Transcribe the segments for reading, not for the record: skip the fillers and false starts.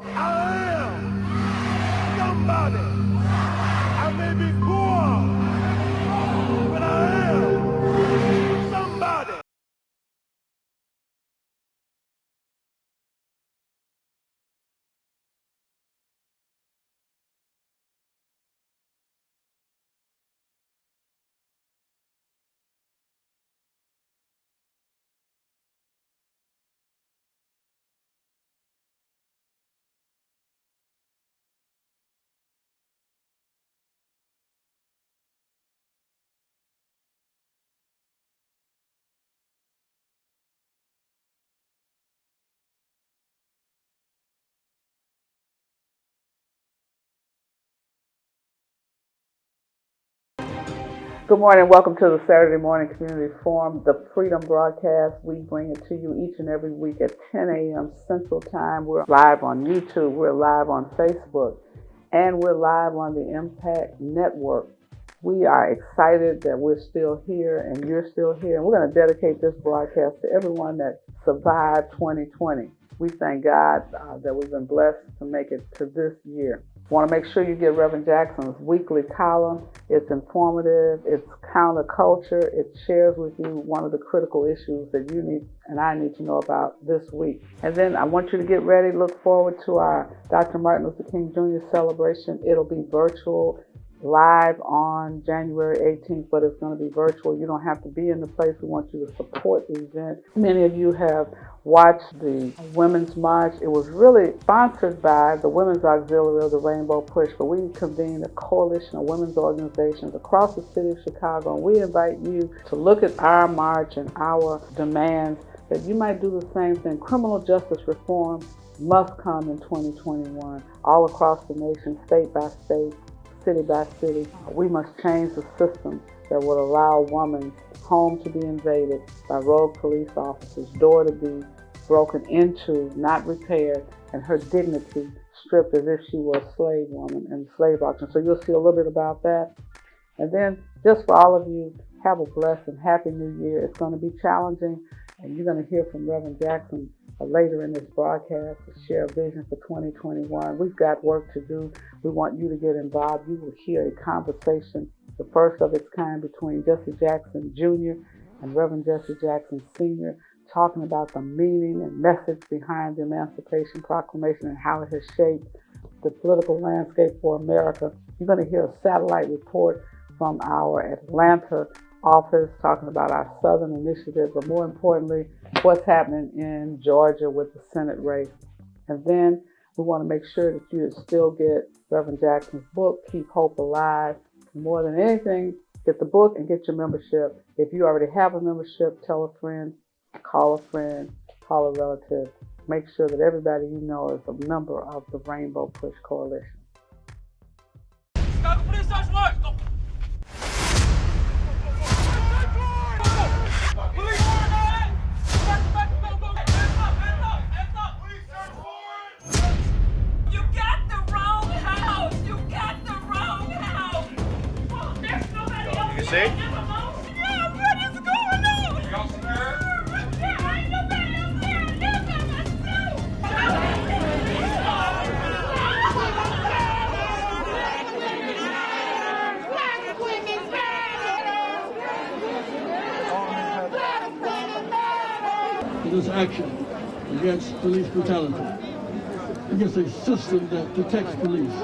I am somebody. I may be poor, but I am somebody. Good morning. Welcome to the Saturday Morning Community Forum, the Freedom Broadcast. We bring it to you each and every week at 10 a.m. Central Time. We're live on YouTube. We're live on Facebook. And we're live on the Impact Network. We are excited that we're still here and you're still here. And we're going to dedicate this broadcast to everyone that survived 2020. We thank God that we've been blessed to make it to this year. Want to make sure you get Reverend Jackson's weekly column. It's informative, it's counterculture, it shares with you one of the critical issues that you need and I need to know about this week. And then I want you to get ready, look forward to our Dr. Martin Luther King Jr. celebration. It'll be virtual, live on January 18th, but it's going to be virtual. You don't have to be in the place. We want you to support the event. Many of you have watched the Women's March. It was really sponsored by the Women's Auxiliary of the Rainbow Push, but we convened a coalition of women's organizations across the city of Chicago, and we invite you to look at our march and our demands that you might do the same thing. Criminal justice reform must come in 2021, all across the nation, state by state, city by city. We must change the system that would allow a woman's home to be invaded by rogue police officers, door to be broken into, not repaired, and her dignity stripped as if she were a slave woman in slave auction. So you'll see a little bit about that. And then just for all of you, have a blessed and happy new year. It's going to be challenging, and you're going to hear from Reverend Jackson later in this broadcast to share a vision for 2021. We've got work to do. We want you to get involved. You will hear a conversation, the first of its kind, between Jesse Jackson Jr. and Reverend Jesse Jackson Sr., talking about the meaning and message behind the Emancipation Proclamation and how it has shaped the political landscape for America. You're going to hear a satellite report from our Atlanta office talking about our Southern initiative, but more importantly, what's happening in Georgia with the Senate race. And then we want to make sure that you still get Reverend Jackson's book, Keep Hope Alive. More than anything, get the book and get your membership. If you already have a membership, tell a friend, call a relative. Make sure that everybody you know is a member of the Rainbow Push Coalition. See? Yeah, what is going on? Y'all secure? Yeah, ain't nobody else there. Live by myself. Black women matter. It is action against police brutality, against a system that protects police.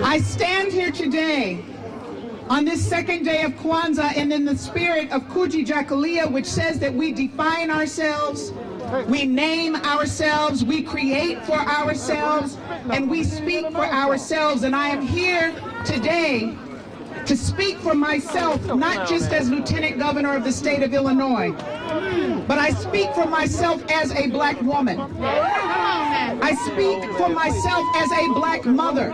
I stand here today on this second day of Kwanzaa and in the spirit of Kujichagulia, which says that we define ourselves, we name ourselves, we create for ourselves, and we speak for ourselves. And I am here today to speak for myself, not just as Lieutenant Governor of the state of Illinois, but I speak for myself as a black woman. I speak for myself as a black mother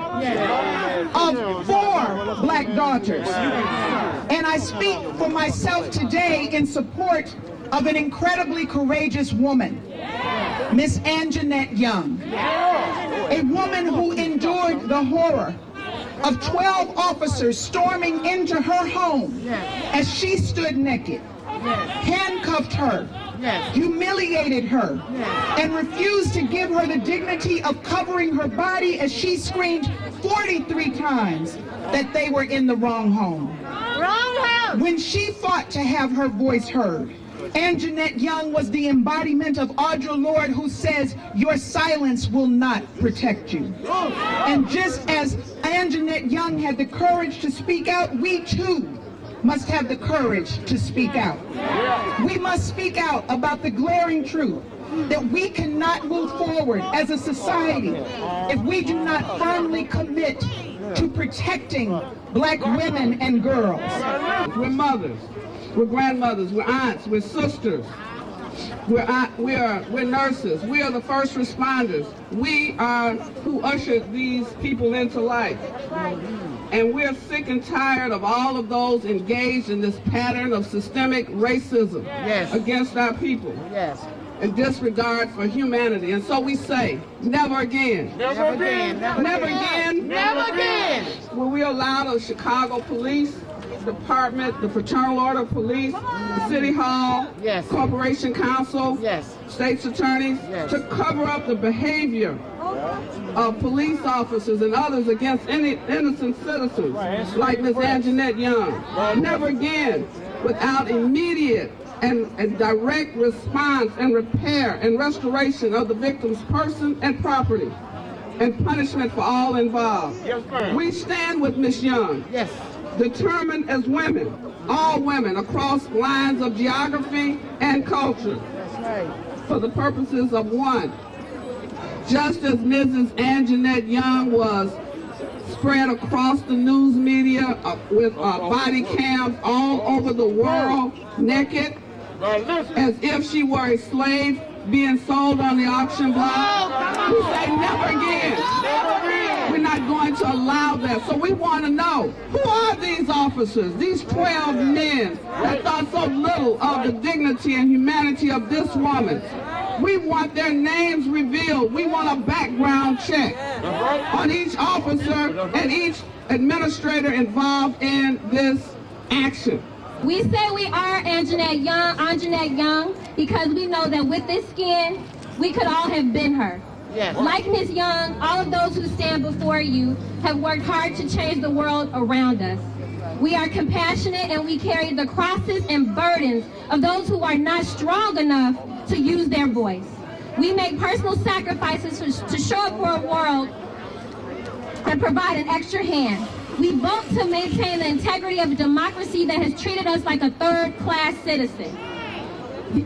of 4 black daughters. And I speak for myself today in support of an incredibly courageous woman, Miss Anjanette Young, a woman who endured the horror of 12 officers storming into her home as she stood naked, handcuffed her, humiliated her, and refused to give her the dignity of covering her body as she screamed 43 times that they were in the wrong home. When she fought to have her voice heard, Anjanette Young was the embodiment of Audre Lorde, who says, "Your silence will not protect you." And just as Anjanette Young had the courage to speak out, we too must have the courage to speak out. We must speak out about the glaring truth that we cannot move forward as a society if we do not firmly commit to protecting Black women and girls. We're mothers, we're grandmothers, we're aunts, we're sisters, we're nurses, we are the first responders. We are who ushered these people into life. And we're sick and tired of all of those engaged in this pattern of systemic racism against our people. And disregard for humanity. And so we say, never again. Never again. Never again. Never again. Will we allow the Chicago Police Department, the Fraternal Order of Police, the City Hall, Corporation Council, state's attorneys to cover up the behavior of police officers and others against any innocent citizens like Ms. Anjanette Young? Never again without immediate and direct response and repair and restoration of the victim's person and property and punishment for all involved. We stand with Ms. Young, determined as women, all women across lines of geography and culture, for the purposes of one, just as Mrs. Anjanette Young was spread across the news media with body cams all over the world, naked, as if she were a slave being sold on the auction block. We say never again. We're not going to allow that. So we want to know, who are these officers, these 12 men that thought so little of the dignity and humanity of this woman? We want their names revealed. We want a background check on each officer and each administrator involved in this action. We say we are Anjanette Young, because we know that with this skin, we could all have been her. Like Ms. Young, all of those who stand before you have worked hard to change the world around us. We are compassionate and we carry the crosses and burdens of those who are not strong enough to use their voice. We make personal sacrifices to show up for a world and provide an extra hand. We vote to maintain the integrity of a democracy that has treated us like a third-class citizen,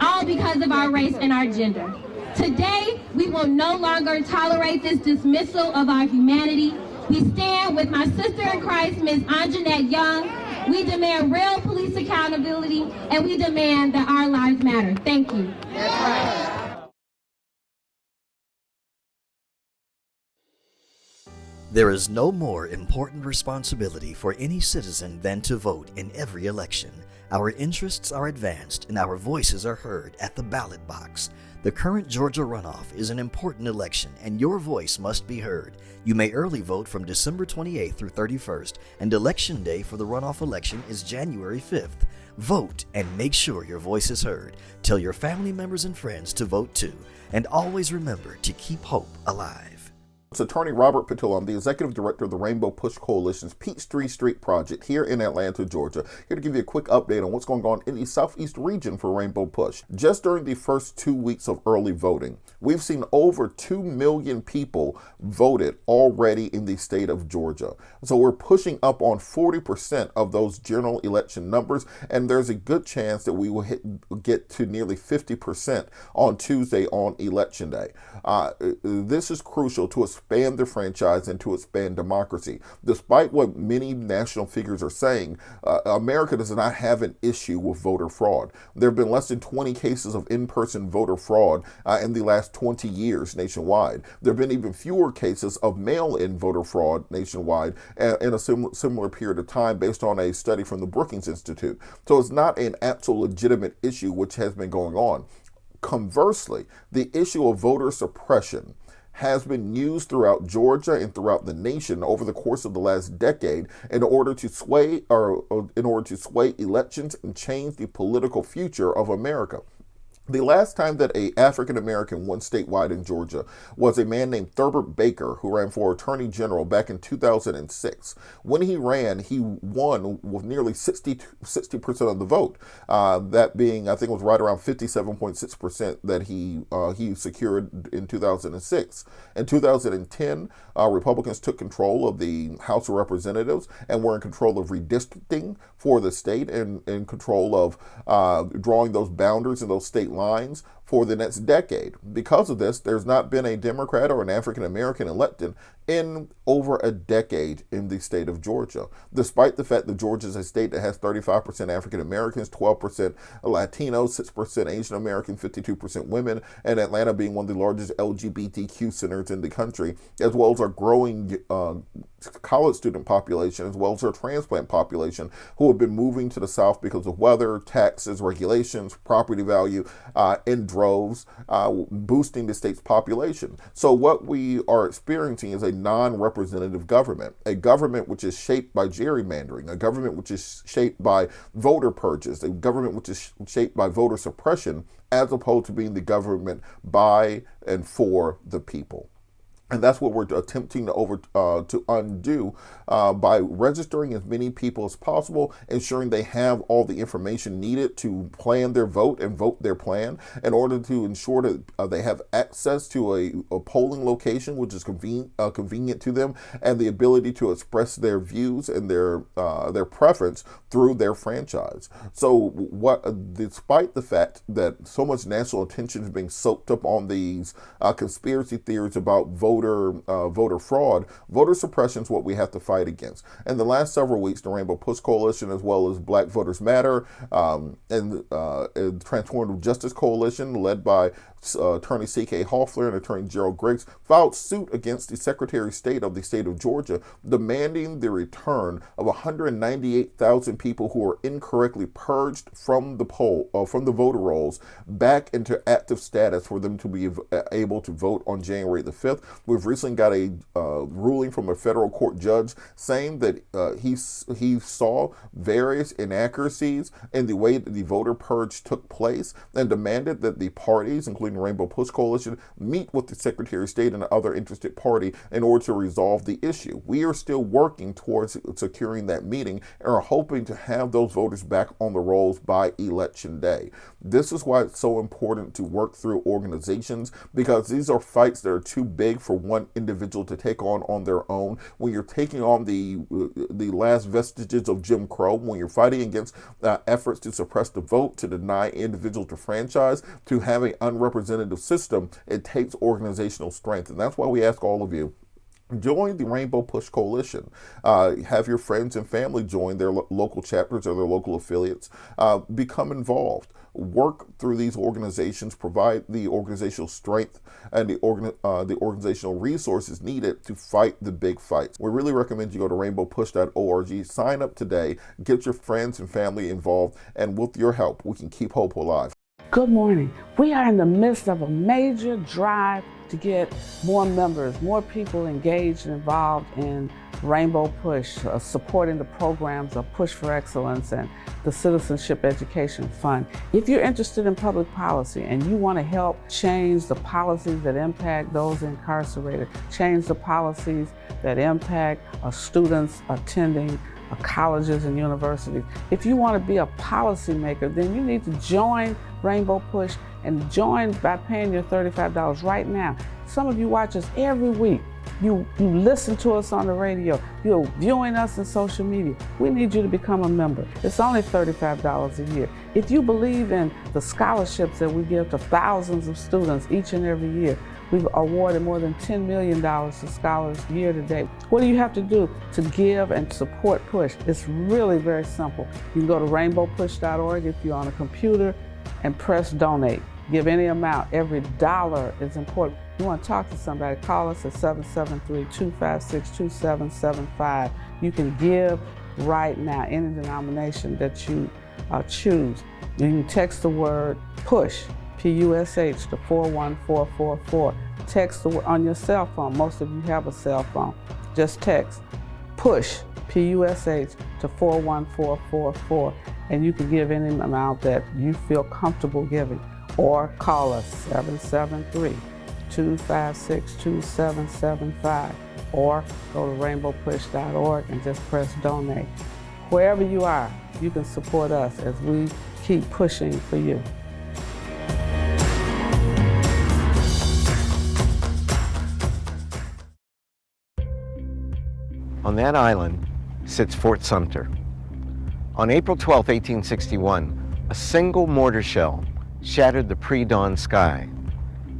all because of our race and our gender. Today, we will no longer tolerate this dismissal of our humanity. We stand with my sister in Christ, Ms. Anjanette Young. We demand real police accountability, and we demand that our lives matter. Thank you. That's right. There is no more important responsibility for any citizen than to vote in every election. Our interests are advanced and our voices are heard at the ballot box. The current Georgia runoff is an important election and your voice must be heard. You may early vote from December 28th through 31st, and Election Day for the runoff election is January 5th. Vote and make sure your voice is heard. Tell your family members and friends to vote too. And always remember to keep hope alive. It's Attorney Robert Patillo. I'm the Executive Director of the Rainbow Push Coalition's Peachtree Street Project here in Atlanta, Georgia. Here to give you a quick update on what's going on in the Southeast region for Rainbow Push. Just during the first 2 weeks of early voting, we've seen over 2 million people voted already in the state of Georgia. So we're pushing up on 40% of those general election numbers, and there's a good chance that we will get to nearly 50% on Tuesday on Election Day. This is crucial to expand the franchise and to expand democracy. Despite what many national figures are saying, America does not have an issue with voter fraud. There have been less than 20 cases of in-person voter fraud in the last 20 years nationwide. There have been even fewer cases of mail-in voter fraud nationwide in a similar period of time based on a study from the Brookings Institute. So it's not an actual legitimate issue which has been going on. Conversely, the issue of voter suppression has been used throughout Georgia and throughout the nation over the course of the last decade in order to sway elections and change the political future of America. The last time that a African American won statewide in Georgia was a man named Thurbert Baker, who ran for Attorney General back in 2006. When he ran, he won with nearly 60% of the vote. That being, I think it was right around 57.6% that he secured in 2006. In 2010, Republicans took control of the House of Representatives and were in control of redistricting for the state and in control of drawing those boundaries and those state lines for the next decade. Because of this, there's not been a Democrat or an African American elected in over a decade in the state of Georgia, despite the fact that Georgia is a state that has 35% African Americans, 12% Latinos, 6% Asian American, 52% women, and Atlanta being one of the largest LGBTQ centers in the country, as well as our growing college student population, as well as our transplant population, who have been moving to the South because of weather, taxes, regulations, property value, in droves, boosting the state's population. So what we are experiencing is a non-representative government, a government which is shaped by gerrymandering, a government which is shaped by voter purges, a government which is shaped by voter suppression, as opposed to being the government by and for the people. And that's what we're attempting to undo by registering as many people as possible, ensuring they have all the information needed to plan their vote and vote their plan, in order to ensure that they have access to a polling location which is convenient to them, and the ability to express their views and their preference through their franchise. So, despite the fact that so much national attention is being soaked up on these conspiracy theories about voter fraud, voter suppression is what we have to fight against. In the last several weeks, the Rainbow Push Coalition, as well as Black Voters Matter, and Transformative Justice Coalition, led by Attorney C.K. Hoffler and Attorney Gerald Griggs, filed suit against the Secretary of State of the state of Georgia, demanding the return of 198,000 people who were incorrectly purged from the voter rolls back into active status for them to be able to vote on January the 5th. We've recently got a ruling from a federal court judge saying that he saw various inaccuracies in the way that the voter purge took place, and demanded that the parties, including the Rainbow Push Coalition, meet with the Secretary of State and other interested party in order to resolve the issue. We are still working towards securing that meeting and are hoping to have those voters back on the rolls by Election Day. This is why it's so important to work through organizations, because these are fights that are too big for one individual to take on their own. When you're taking on the last vestiges of Jim Crow, when you're fighting against efforts to suppress the vote, to deny individuals the franchise, to have an unrepresentative system, it takes organizational strength. And that's why we ask all of you, join the Rainbow Push Coalition. Have your friends and family join their local chapters or their local affiliates. Become involved. Work through these organizations, provide the organizational strength and the organizational resources needed to fight the big fights. We really recommend you go to rainbowpush.org, sign up today, get your friends and family involved, and with your help, we can keep hope alive. Good morning. We are in the midst of a major drive to get more members, more people engaged and involved in Rainbow Push, supporting the programs of Push for Excellence and the Citizenship Education Fund. If you're interested in public policy and you want to help change the policies that impact those incarcerated, change the policies that impact students attending colleges and universities, if you want to be a policymaker, then you need to join Rainbow Push, and join by paying your $35 right now. Some of you watch us every week. You listen to us on the radio. You're viewing us in social media. We need you to become a member. It's only $35 a year. If you believe in the scholarships that we give to thousands of students each and every year, we've awarded more than $10 million to scholars year to date. What do you have to do to give and support Push? It's really very simple. You can go to rainbowpush.org if you're on a computer and press donate. Give any amount. Every dollar is important. You want to talk to somebody, call us at 773-256-2775. You can give right now, any denomination that you choose. You can text the word PUSH, P-U-S-H, to 41444. Text the word on your cell phone. Most of you have a cell phone. Just text PUSH, P-U-S-H, to 41444, and you can give any amount that you feel comfortable giving. or call us 773-256-2775 or go to rainbowpush.org and just press donate. Wherever you are, you can support us as we keep pushing for you. On that island sits Fort Sumter. On April 12, 1861, a single mortar shell shattered the pre-dawn sky,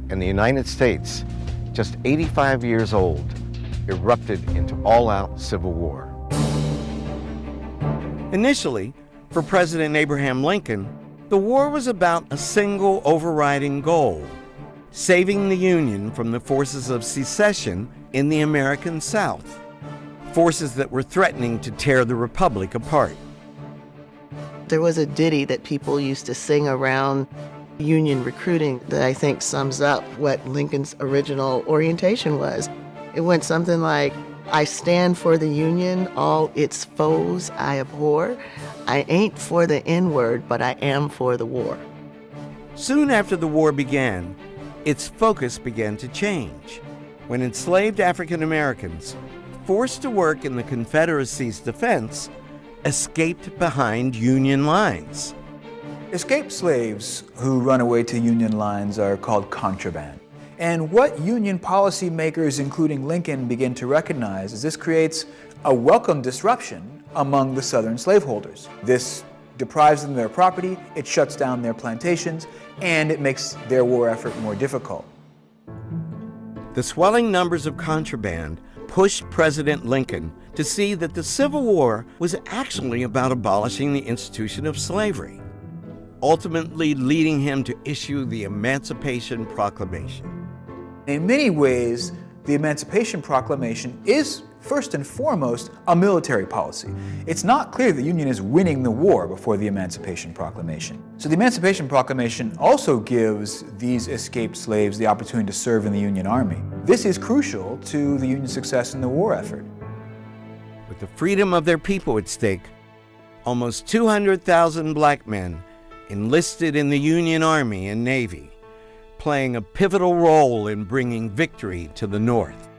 and the United States, just 85 years old, erupted into all-out civil war. Initially, for President Abraham Lincoln, the war was about a single overriding goal: saving the Union from the forces of secession in the American South, forces that were threatening to tear the Republic apart. There was a ditty that people used to sing around Union recruiting that I think sums up what Lincoln's original orientation was. It went something like, I stand for the Union, all its foes I abhor. I ain't for the N-word, but I am for the war. Soon after the war began, its focus began to change when enslaved African Americans, forced to work in the Confederacy's defense, escaped behind Union lines. Escaped slaves who run away to Union lines are called contraband. And what Union policymakers, including Lincoln, begin to recognize is this creates a welcome disruption among the Southern slaveholders. This deprives them of their property, it shuts down their plantations, and it makes their war effort more difficult. The swelling numbers of contraband pushed President Lincoln to see that the Civil War was actually about abolishing the institution of slavery, ultimately leading him to issue the Emancipation Proclamation. In many ways, the Emancipation Proclamation is, first and foremost, a military policy. It's not clear the Union is winning the war before the Emancipation Proclamation. So the Emancipation Proclamation also gives these escaped slaves the opportunity to serve in the Union Army. This is crucial to the Union's success in the war effort. With the freedom of their people at stake, almost 200,000 black men enlisted in the Union Army and Navy, playing a pivotal role in bringing victory to the North.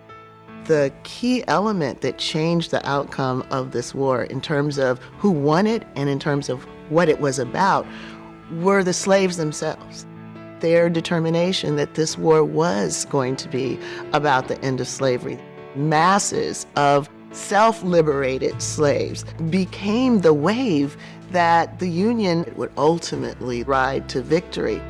The key element that changed the outcome of this war in terms of who won it and in terms of what it was about were the slaves themselves. Their determination that this war was going to be about the end of slavery. Masses of self-liberated slaves became the wave that the Union would ultimately ride to victory.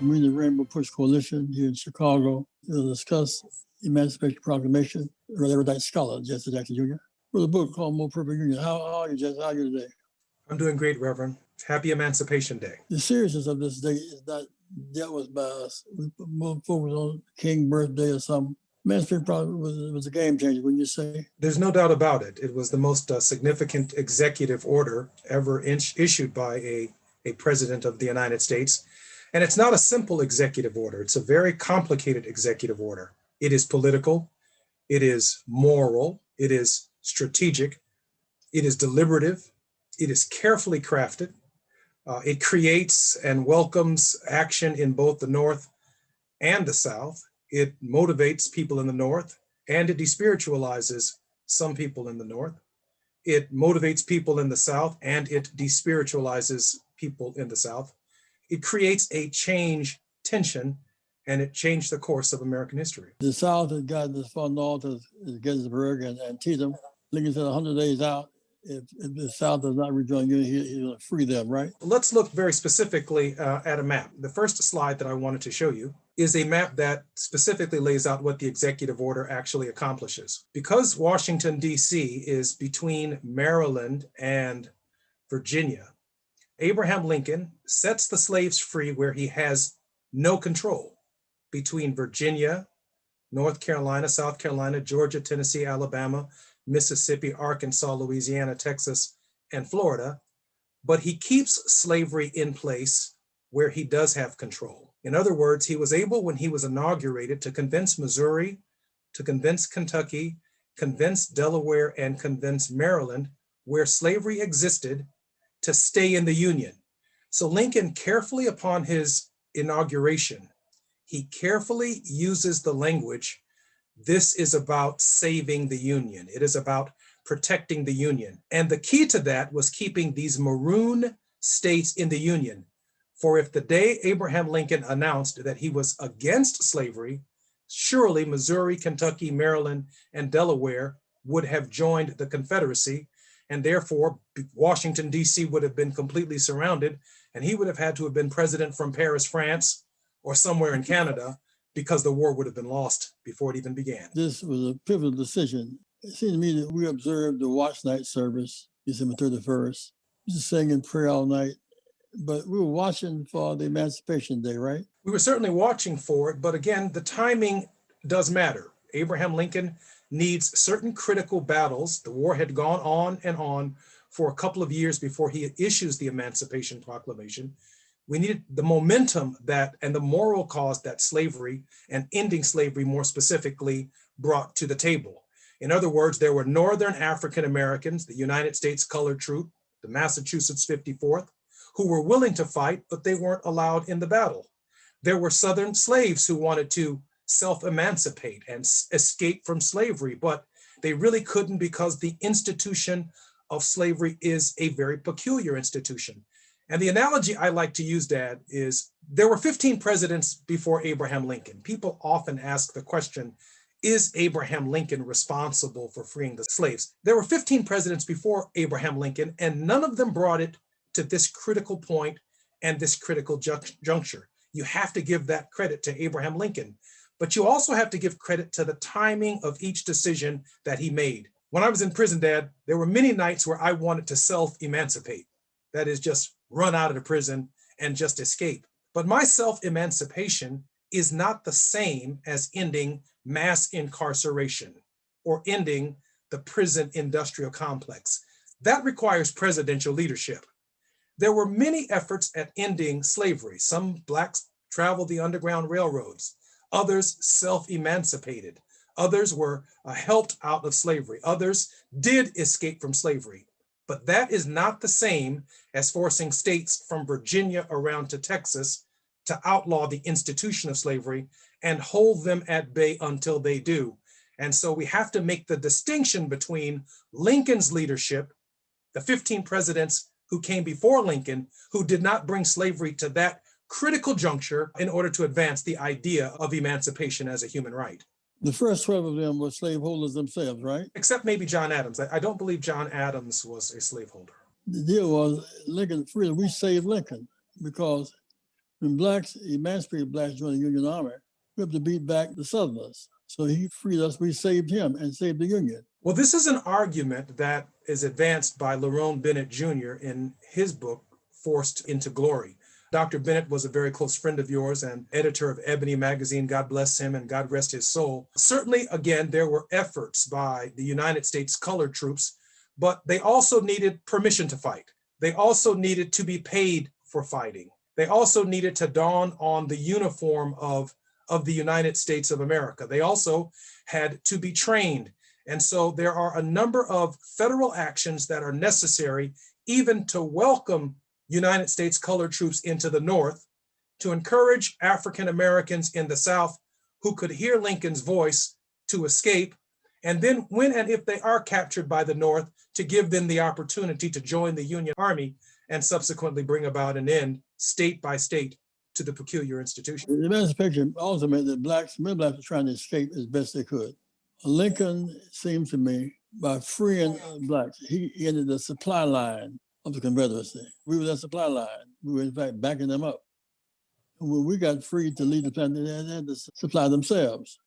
We're in the Rainbow Push Coalition here in Chicago. We'll discuss Emancipation Proclamation. Rather that scholar, Jesse Jackson Jr. With a book called More Perfect Union. How are you, Jesse? How are you today? I'm doing great, Reverend. Happy Emancipation Day. The seriousness of this day is not dealt with by us. We put more focus on King's birthday or something. Emancipation Proclamation was a game changer, wouldn't you say? There's no doubt about it. It was the most significant executive order ever issued by a president of the United States. And it's not a simple executive order. It's a very complicated executive order. It is political, it is moral, it is strategic, it is deliberative, it is carefully crafted. It creates and welcomes action in both the North and the South. It motivates people in the North, and it despiritualizes some people in the North. It motivates people in the South, and it despiritualizes people in the South. It creates a change tension, and it changed the course of American history. The South has gotten as far north as Gettysburg and Antietam. Lincoln said 100 days out, if the South does not rejoin Union, he's going to free them, right? Let's look very specifically at a map. The first slide that I wanted to show you is a map that specifically lays out what the executive order actually accomplishes. Because Washington, D.C. is between Maryland and Virginia, Abraham Lincoln sets the slaves free where he has no control, between Virginia, North Carolina, South Carolina, Georgia, Tennessee, Alabama, Mississippi, Arkansas, Louisiana, Texas, and Florida. But he keeps slavery in place where he does have control. In other words, he was able, when he was inaugurated, to convince Missouri, to convince Kentucky, convince Delaware, and convince Maryland, where slavery existed, to stay in the Union. So Lincoln, carefully upon his inauguration, he carefully uses the language, this is about saving the Union. It is about protecting the Union. And the key to that was keeping these maroon states in the Union. For if the day Abraham Lincoln announced that he was against slavery, surely Missouri, Kentucky, Maryland, and Delaware would have joined the Confederacy, and therefore Washington, D.C. would have been completely surrounded, and he would have had to have been president from Paris, France, or somewhere in Canada, because the war would have been lost before it even began. This was a pivotal decision. It seemed to me that we observed the watch night service, December 31st, just singing prayer all night. But we were watching for the Emancipation Day, right? We were certainly watching for it, but again, the timing does matter. Abraham Lincoln needs certain critical battles. The war had gone on and on for a couple of years before he issues the Emancipation Proclamation. We needed the momentum that and the moral cause that slavery and ending slavery more specifically brought to the table. In other words, there were Northern African Americans, the United States Colored Troop, the Massachusetts 54th, who were willing to fight, but they weren't allowed in the battle. There were Southern slaves who wanted to self-emancipate and escape from slavery, but they really couldn't because the institution of slavery is a very peculiar institution. And the analogy I like to use, Dad, is there were 15 presidents before Abraham Lincoln. People often ask the question, is Abraham Lincoln responsible for freeing the slaves? There were 15 presidents before Abraham Lincoln, and none of them brought it to this critical point and this critical juncture. You have to give that credit to Abraham Lincoln, but you also have to give credit to the timing of each decision that he made. When I was in prison, Dad, there were many nights where I wanted to self-emancipate. That is, just run out of the prison and just escape. But my self-emancipation is not the same as ending mass incarceration or ending the prison industrial complex. That requires presidential leadership. There were many efforts at ending slavery. Some Blacks traveled the Underground Railroads. Others self-emancipated. Others were helped out of slavery. Others did escape from slavery. But that is not the same as forcing states from Virginia around to Texas to outlaw the institution of slavery and hold them at bay until they do. And so we have to make the distinction between Lincoln's leadership, the 15 presidents who came before Lincoln, who did not bring slavery to that critical juncture in order to advance the idea of emancipation as a human right. The first 12 of them were slaveholders themselves, right? Except maybe John Adams. I don't believe John Adams was a slaveholder. The deal was Lincoln freedom. We saved Lincoln because when Blacks, emancipated Blacks joined the Union Army, we have to beat back the Southerners. So he freed us, we saved him and saved the Union. Well, this is an argument that is advanced by Lerone Bennett Jr. in his book, Forced into Glory. Dr. Bennett was a very close friend of yours and editor of Ebony magazine. God bless him and God rest his soul. Certainly, again, there were efforts by the United States Colored Troops, but they also needed permission to fight. They also needed to be paid for fighting. They also needed to don on the uniform of the United States of America. They also had to be trained. And so there are a number of federal actions that are necessary even to welcome United States Colored Troops into the North, to encourage African Americans in the South who could hear Lincoln's voice to escape, and then when and if they are captured by the North, to give them the opportunity to join the Union Army and subsequently bring about an end, state by state, to the peculiar institution. The Emancipation also meant that many Blacks were trying to escape as best they could. Lincoln, it seems to me, by freeing Blacks, he ended the supply line of the Confederacy. We were that supply line. We were, in fact, backing them up. When we got freed to lead the plantation, they had to supply themselves.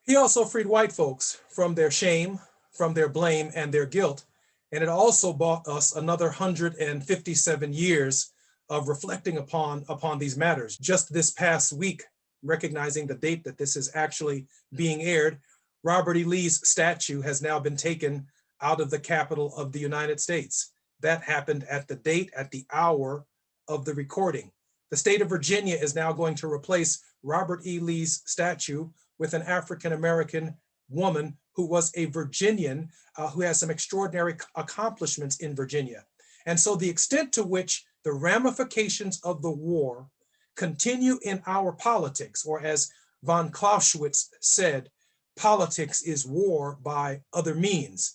He also freed white folks from their shame, from their blame, and their guilt. And it also bought us another 157 years of reflecting upon these matters. Just this past week, recognizing the date that this is actually being aired, Robert E. Lee's statue has now been taken out of the Capitol of the United States. That happened at the date, at the hour of the recording. The state of Virginia is now going to replace Robert E. Lee's statue with an African-American woman who was a Virginian, who has some extraordinary accomplishments in Virginia. And so the extent to which the ramifications of the war continue in our politics, or as von Clausewitz said, politics is war by other means.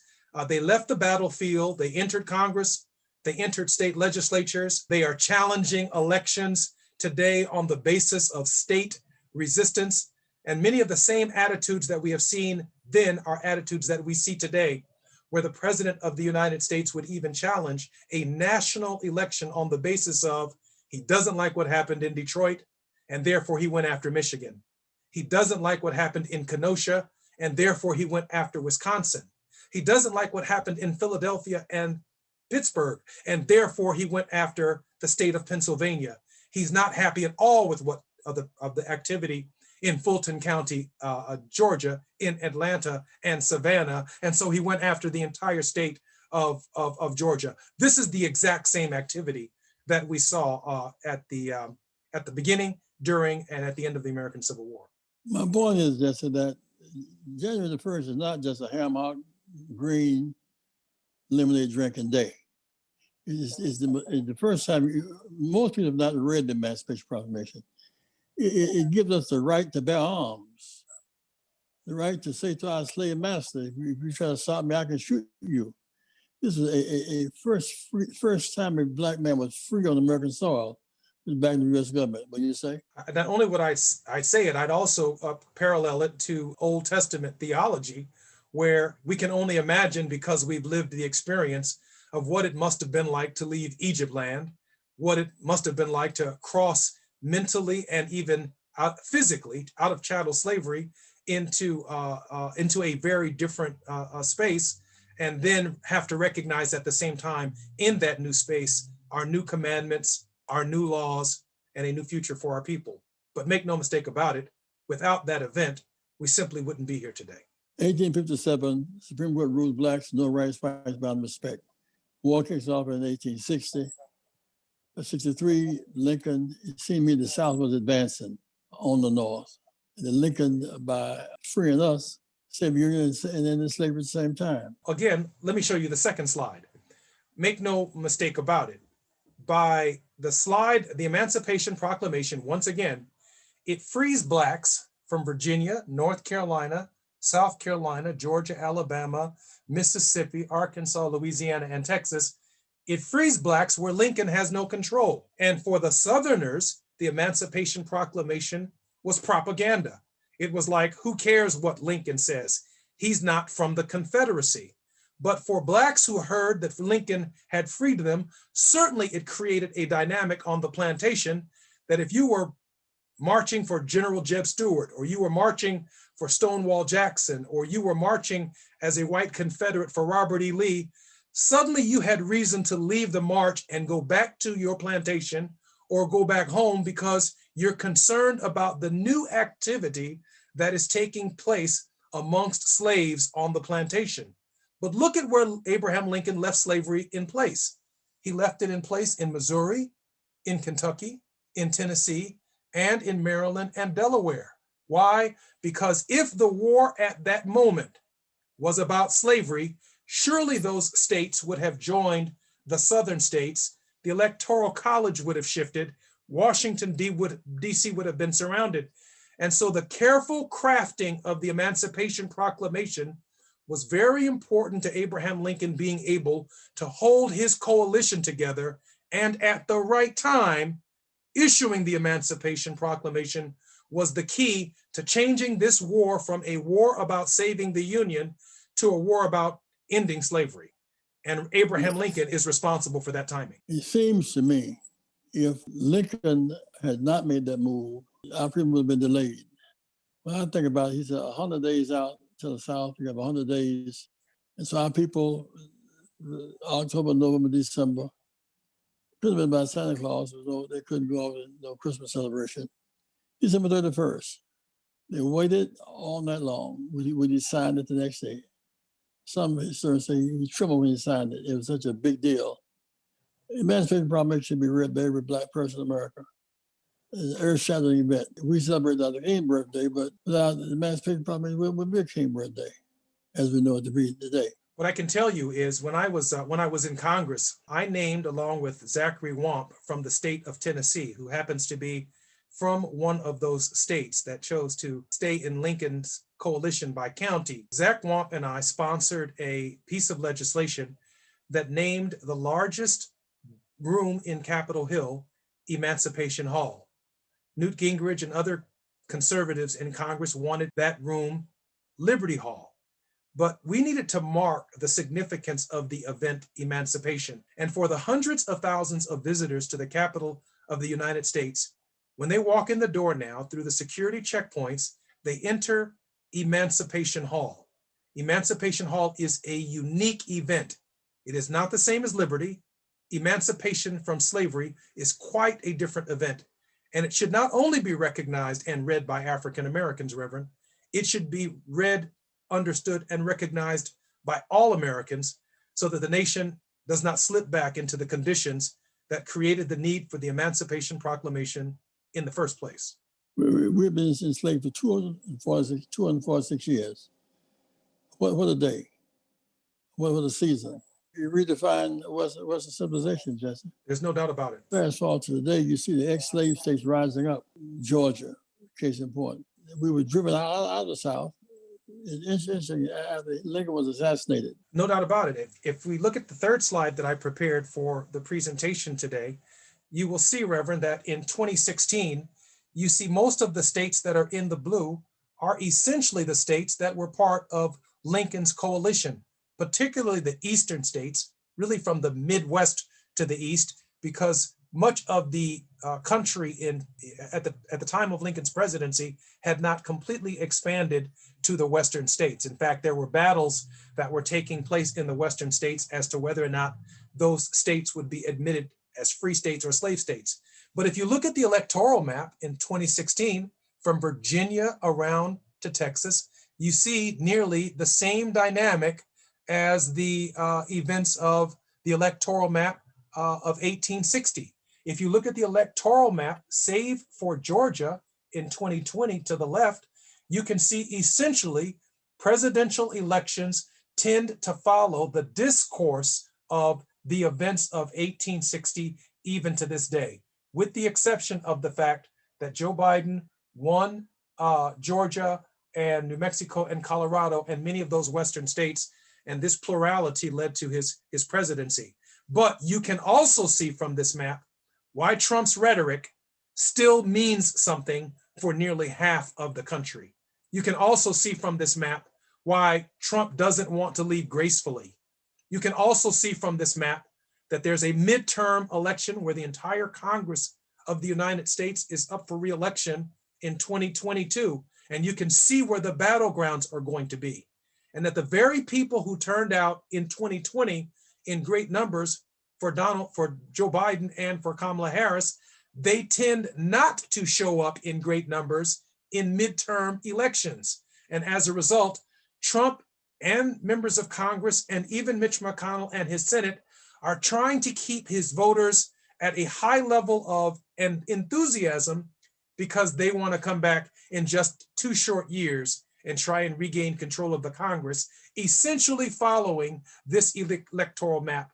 They left the battlefield, they entered Congress, they entered state legislatures, they are challenging elections today on the basis of state resistance. And many of the same attitudes that we have seen then are attitudes that we see today, where the president of the United States would even challenge a national election on the basis of he doesn't like what happened in Detroit, and therefore he went after Michigan. He doesn't like what happened in Kenosha, and therefore he went after Wisconsin. He doesn't like what happened in Philadelphia and Pittsburgh, and therefore he went after the state of Pennsylvania. He's not happy at all with what of the activity in Fulton County, Georgia, in Atlanta and Savannah. And so he went after the entire state of Georgia. This is the exact same activity that we saw at the beginning, during, and at the end of the American Civil War. My point is just that January the 1st is not just a ham-hock, green, lemonade drinking day. It's the first time, most people have not read the Emancipation Proclamation. It gives us the right to bear arms, the right to say to our slave master, if you try to stop me, I can shoot you. This is a first time a black man was free on American soil. Back in the U.S. government. What do you say? Not only would I say it, I'd also parallel it to Old Testament theology, where we can only imagine, because we've lived the experience of what it must have been like to leave Egypt land, what it must have been like to cross mentally and even physically out of chattel slavery into a very different space, and then have to recognize at the same time in that new space our new commandments, our new laws, and a new future for our people. But make no mistake about it, without that event, we simply wouldn't be here today. 1857, Supreme Court rules blacks, no rights, rights bound respect. War kicks off in 1860. 63, Lincoln, it seemed to me the South was advancing on the North. And then Lincoln, by freeing us, saved the Union and ended slavery at the same time. Again, let me show you the second slide. Make no mistake about it. By the slide, the Emancipation Proclamation, once again, it frees blacks from Virginia, North Carolina, South Carolina, Georgia, Alabama, Mississippi, Arkansas, Louisiana, and Texas. It frees blacks where Lincoln has no control. And for the Southerners, the Emancipation Proclamation was propaganda. It was like, who cares what Lincoln says? He's not from the Confederacy. But for blacks who heard that Lincoln had freed them, certainly it created a dynamic on the plantation that if you were marching for General Jeb Stuart, or you were marching for Stonewall Jackson, or you were marching as a white Confederate for Robert E. Lee, suddenly you had reason to leave the march and go back to your plantation or go back home because you're concerned about the new activity that is taking place amongst slaves on the plantation. But look at where Abraham Lincoln left slavery in place. He left it in place in Missouri, in Kentucky, in Tennessee, and in Maryland and Delaware. Why? Because if the war at that moment was about slavery, surely those states would have joined the southern states. The Electoral College would have shifted. Washington, D.C. would have been surrounded. And so the careful crafting of the Emancipation Proclamation was very important to Abraham Lincoln being able to hold his coalition together, and at the right time, issuing the Emancipation Proclamation was the key to changing this war from a war about saving the Union to a war about ending slavery. And Abraham Lincoln is responsible for that timing. It seems to me If Lincoln had not made that move, our freedom would have been delayed. When I think about it, he said 100 days out to the South, you have 100 days. And so our people, October, November, December, could have been by Santa Claus. They couldn't go over no Christmas celebration. December 31st, they waited all night long when he signed it the next day. Some historians say he trembled when he signed it. It was such a big deal. Emancipation Proclamation should be read by every Black person in America. It's an earth-shattering event. We celebrate Dr. King's birthday, but without the Emancipation Proclamation, it would be a King birthday, as we know it to be today. What I can tell you is when I was in Congress, I named, along with Zachary Wamp from the state of Tennessee, who happens to be from one of those states that chose to stay in Lincoln's coalition by county. Zach Wamp and I sponsored a piece of legislation that named the largest room in Capitol Hill Emancipation Hall. Newt Gingrich and other conservatives in Congress wanted that room Liberty Hall. But we needed to mark the significance of the event Emancipation. And for the hundreds of thousands of visitors to the Capitol of the United States, when they walk in the door now through the security checkpoints, they enter Emancipation Hall. Emancipation Hall is a unique event. It is not the same as Liberty. Emancipation from slavery is quite a different event. And it should not only be recognized and read by African Americans, Reverend, it should be read, understood, and recognized by all Americans so that the nation does not slip back into the conditions that created the need for the Emancipation Proclamation in the first place. We've been enslaved for 246 years. What a day. What a season. You redefine Western civilization, Jesse. There's no doubt about it. Fast forward to today, you see the ex-slave states rising up. Georgia, case in point. We were driven out of the South. It's interesting, after Lincoln was assassinated. No doubt about it. If we look at the third slide that I prepared for the presentation today, you will see, Reverend, that in 2016, you see most of the states that are in the blue are essentially the states that were part of Lincoln's coalition, particularly the eastern states, really from the Midwest to the east, because much of the country at the time of Lincoln's presidency had not completely expanded to the western states. In fact, there were battles that were taking place in the western states as to whether or not those states would be admitted as free states or slave states. But if you look at the electoral map in 2016, from Virginia around to Texas, you see nearly the same dynamic as the events of the electoral map of 1860. If you look at the electoral map, save for Georgia in 2020 to the left, you can see essentially presidential elections tend to follow the discourse of the events of 1860 even to this day, with the exception of the fact that Joe Biden won Georgia and New Mexico and Colorado and many of those western states, and this plurality led to his presidency. But you can also see from this map why Trump's rhetoric still means something for nearly half of the country. You can also see from this map why Trump doesn't want to leave gracefully. You can also see from this map that there's a midterm election where the entire Congress of the United States is up for re-election in 2022. And you can see where the battlegrounds are going to be. And that the very people who turned out in 2020 in great numbers for Joe Biden and for Kamala Harris, they tend not to show up in great numbers in midterm elections. And as a result, Trump and members of Congress and even Mitch McConnell and his Senate are trying to keep his voters at a high level of enthusiasm because they want to come back in just 2 short years and try and regain control of the Congress, essentially following this electoral map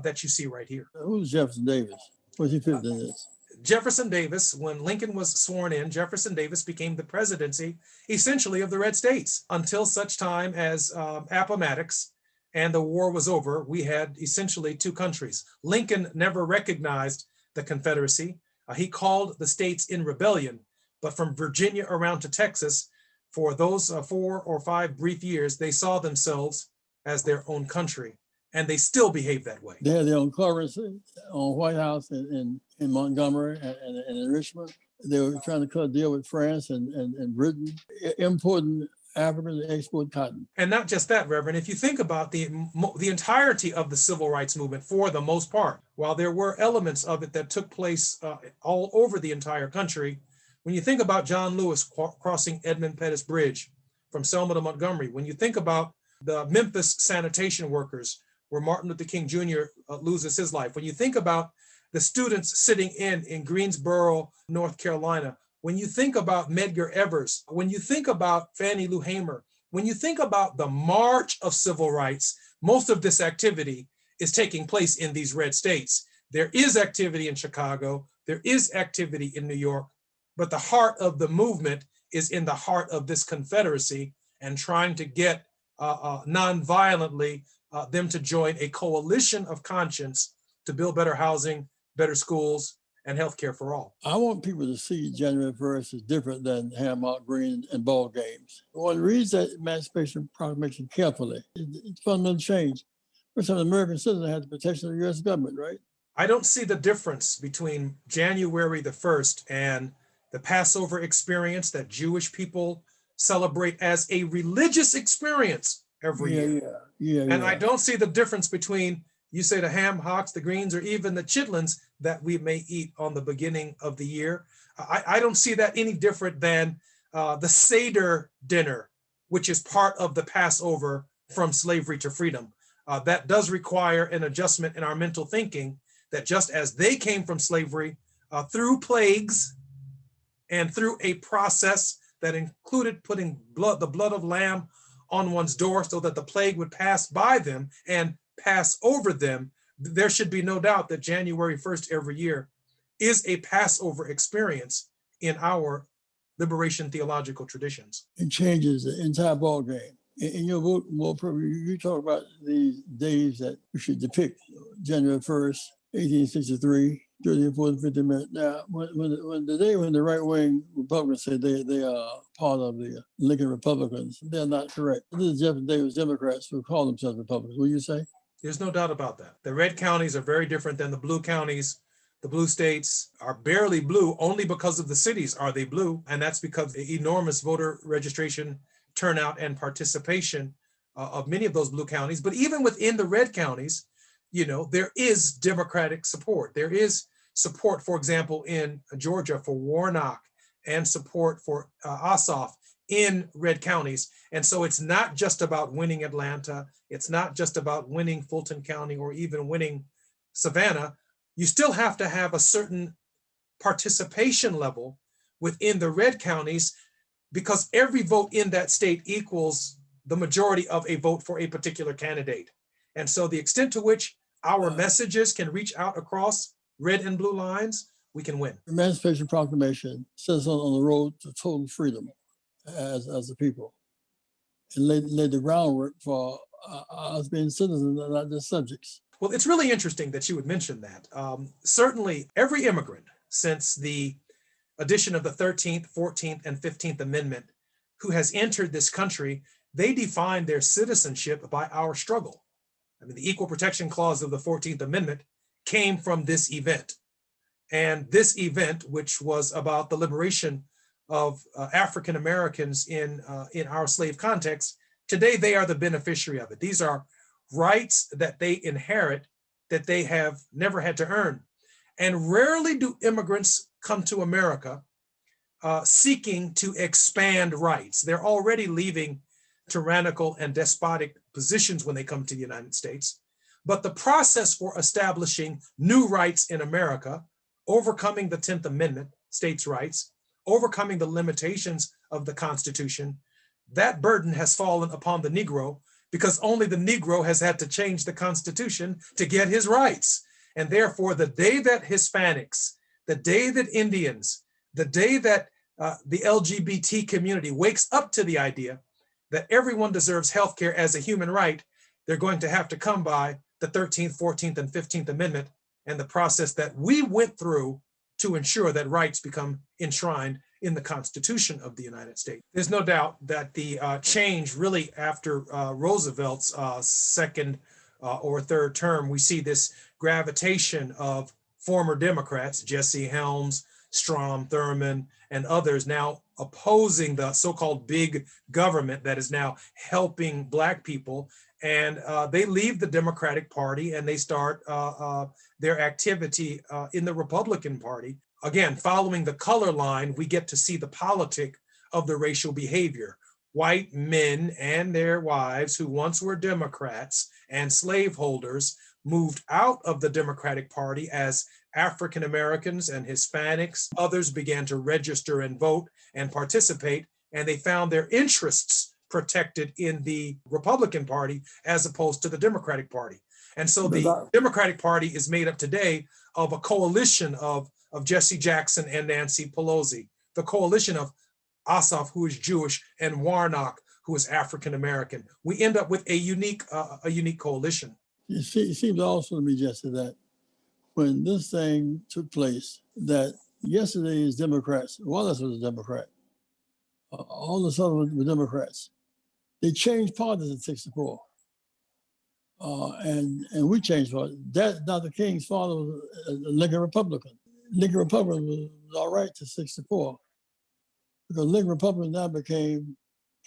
that you see right here. Who's Jefferson Davis? What's he fit in this? Jefferson Davis, when Lincoln was sworn in, Jefferson Davis became the presidency essentially of the red states until such time as Appomattox and the war was over. We had essentially 2 countries. Lincoln never recognized the Confederacy. He called the states in rebellion, but from Virginia around to Texas, for those 4 or 5 brief years, they saw themselves as their own country, and they still behave that way. They had their own currency on White House and in Montgomery and in Richmond. They were trying to cut a deal with France and Britain, importing African to export cotton. And not just that, Reverend, if you think about the entirety of the civil rights movement, for the most part, while there were elements of it that took place all over the entire country, when you think about John Lewis crossing Edmund Pettus Bridge from Selma to Montgomery, when you think about the Memphis sanitation workers where Martin Luther King Jr. Loses his life, when you think about the students sitting in Greensboro, North Carolina, when you think about Medgar Evers, when you think about Fannie Lou Hamer, when you think about the march of civil rights, most of this activity is taking place in these red states. There is activity in Chicago, there is activity in New York, but the heart of the movement is in the heart of this Confederacy and trying to get non-violently them to join a coalition of conscience to build better housing, better schools, and healthcare for all. I want people to see January 1st as different than Hammock Green and ball games. One reads that Emancipation Proclamation carefully. It's fundamental change. First time an American citizen has the protection of the U.S. government, right? I don't see the difference between January the 1st and the Passover experience that Jewish people celebrate as a religious experience every year. And I don't see the difference between, you say, the ham hocks, the greens, or even the chitlins that we may eat on the beginning of the year. I don't see that any different than the Seder dinner, which is part of the Passover from slavery to freedom. That does require an adjustment in our mental thinking that just as they came from slavery through plagues and through a process that included putting the blood of lamb on one's door so that the plague would pass by them and pass over them, there should be no doubt that January 1st every year is a Passover experience in our liberation theological traditions. It changes the entire ball game. In your book, you talk about these days that we should depict: January 1st, 1863, 30, 40, 50 minutes. Now, when the right-wing Republicans say they are part of the Lincoln Republicans, they're not correct. This is Jefferson Davis Democrats who call themselves Republicans. Will you say? There's no doubt about that. The red counties are very different than the blue counties. The blue states are barely blue only because of the cities are they blue. And that's because the enormous voter registration turnout and participation of many of those blue counties. But even within the red counties, there is Democratic support. There is support, for example, in Georgia for Warnock and support for Ossoff in red counties. And so it's not just about winning Atlanta. It's not just about winning Fulton County or even winning Savannah. You still have to have a certain participation level within the red counties because every vote in that state equals the majority of a vote for a particular candidate. And so the extent to which our messages can reach out across red and blue lines, we can win. Emancipation Proclamation says on the road to total freedom as a people, and laid the groundwork for us being citizens and not just subjects. Well, it's really interesting that you would mention that. Certainly, every immigrant since the addition of the 13th, 14th, and 15th Amendment who has entered this country, they define their citizenship by our struggle. I mean, the Equal Protection Clause of the 14th Amendment came from this event. And this event, which was about the liberation of African Americans in our slave context, today they are the beneficiary of it. These are rights that they inherit that they have never had to earn. And rarely do immigrants come to America seeking to expand rights. They're already leaving tyrannical and despotic positions when they come to the United States. But the process for establishing new rights in America, overcoming the 10th Amendment, states' rights, overcoming the limitations of the Constitution, that burden has fallen upon the Negro because only the Negro has had to change the Constitution to get his rights. And therefore, the day that Hispanics, the day that Indians, the day that the LGBT community wakes up to the idea that everyone deserves healthcare as a human right, they're going to have to come by the 13th, 14th, and 15th Amendment and the process that we went through to ensure that rights become enshrined in the Constitution of the United States. There's no doubt that the change really after Roosevelt's second or third term, we see this gravitation of former Democrats, Jesse Helms, Strom Thurmond, and others now opposing the so-called big government that is now helping Black people. And they leave the Democratic Party and they start their activity in the Republican Party. Again, following the color line, we get to see the politic of the racial behavior. White men and their wives who once were Democrats and slaveholders moved out of the Democratic Party as African Americans and Hispanics. Others began to register and vote and participate, and they found their interests protected in the Republican Party as opposed to the Democratic Party. And so the Democratic Party is made up today of a coalition of Jesse Jackson and Nancy Pelosi, the coalition of Ossoff, who is Jewish, and Warnock, who is African American. We end up with a unique coalition. It seems also to me, Jesse, that when this thing took place, that yesterday's Democrats, one of us was a Democrat, all the Southern were Democrats. They changed parties in '64, and we changed parties. Dr. King's father was a Lincoln Republican. Lincoln Republican was all right to '64, because Lincoln Republicans now became